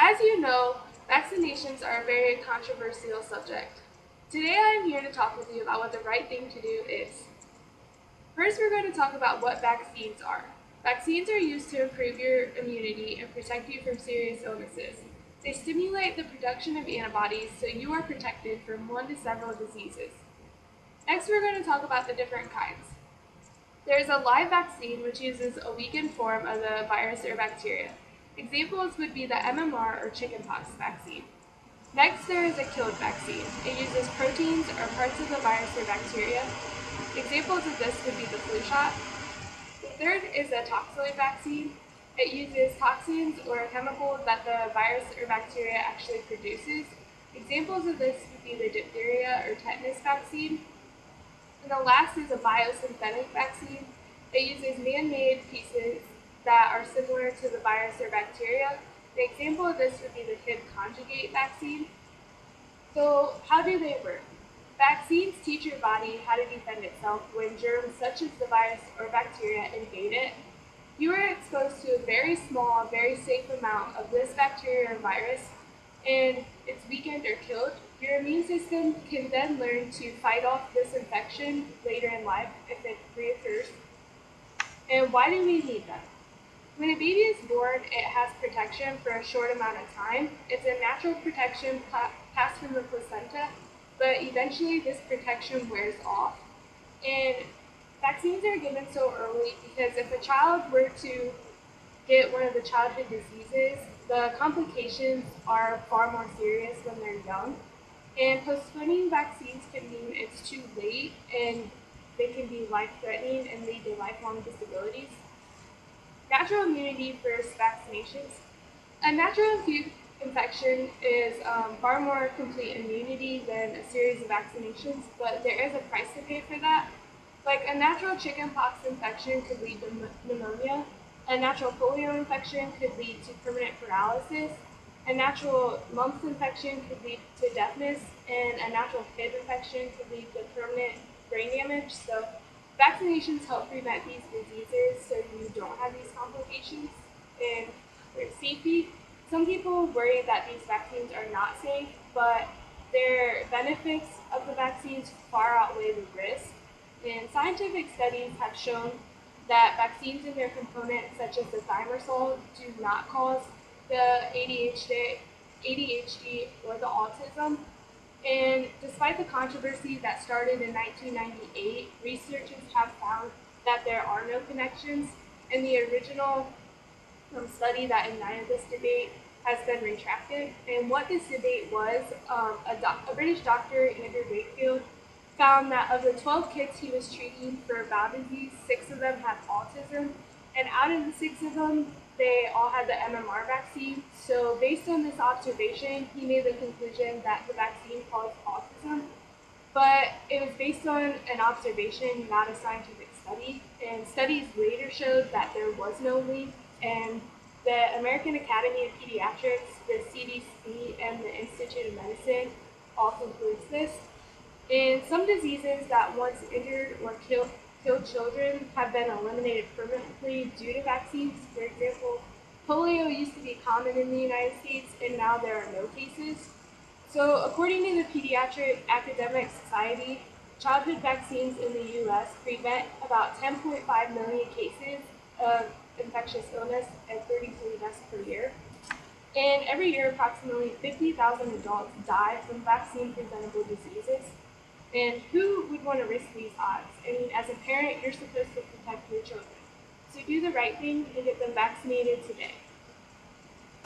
As you know, vaccinations are a very controversial subject. Today I am here to talk with you about what the right thing to do is. First, we're going to talk about what vaccines are. Vaccines are used to improve your immunity and protect you from serious illnesses. They stimulate the production of antibodies so you are protected from one to several diseases. Next, we're going to talk about the different kinds. There's a live vaccine which uses a weakened form of the virus or bacteria. Examples would be the MMR or chickenpox vaccine. Next, there is a killed vaccine. It uses proteins or parts of the virus or bacteria. Examples of this would be the flu shot. The third is a toxoid vaccine. It uses toxins or chemicals that the virus or bacteria actually produces. Examples of this would be the diphtheria or tetanus vaccine. And the last is a biosynthetic vaccine. It uses man-made pieces that are similar to the virus or bacteria. The example of this would be the Hib conjugate vaccine. So how do they work? Vaccines teach your body how to defend itself when germs such as the virus or bacteria invade it. You are exposed to a very small, very safe amount of this bacteria or virus, and it's weakened or killed. Your immune system can then learn to fight off this infection later in life if it reoccurs. And why do we need them? When a baby is born, it has protection for a short amount of time. It's a natural protection passed from the placenta, but eventually this protection wears off. And vaccines are given so early because if a child were to get one of the childhood diseases, the complications are far more serious when they're young. And postponing vaccines can mean it's too late and they can be life-threatening and lead to lifelong disabilities. Natural immunity versus vaccinations. A natural infection is far more complete immunity than a series of vaccinations, but there is a price to pay for that. Like a natural chickenpox infection could lead to pneumonia, a natural polio infection could lead to permanent paralysis, a natural mumps infection could lead to deafness, and a natural Hib infection could lead to permanent brain damage. So vaccinations help prevent these diseases so you don't have these complications. And their safety, some people worry that these vaccines are not safe, but their benefits of the vaccines far outweigh the risk. And scientific studies have shown that vaccines and their components, such as the thimerosal, do not cause the ADHD or the autism. And despite the controversy that started in 1998, researchers have found that there are no connections, and the original study that ignited this debate has been retracted. And what this debate was, a British doctor, Andrew Wakefield, found that of the 12 kids he was treating for bowel disease, 6 of them had autism, and out of the 6 of them, they all had the MMR vaccine. So based on this observation, he made the conclusion that the vaccine caused autism, but it was based on an observation, not a scientific study. And studies later showed that there was no link, and the American Academy of Pediatrics, the CDC, and the Institute of Medicine all concludes this. And some diseases that once injured or killed children have been eliminated permanently due to vaccines. For example, polio used to be common in the United States, and now there are no cases. So according to the Pediatric Academic Society, childhood vaccines in the U.S. prevent about 10.5 million cases of infectious illness and 33 deaths per year. And every year, approximately 50,000 adults die from vaccine-preventable diseases. And who would want to risk these odds? I mean, as a parent, you're supposed to protect your children. So do the right thing and get them vaccinated today.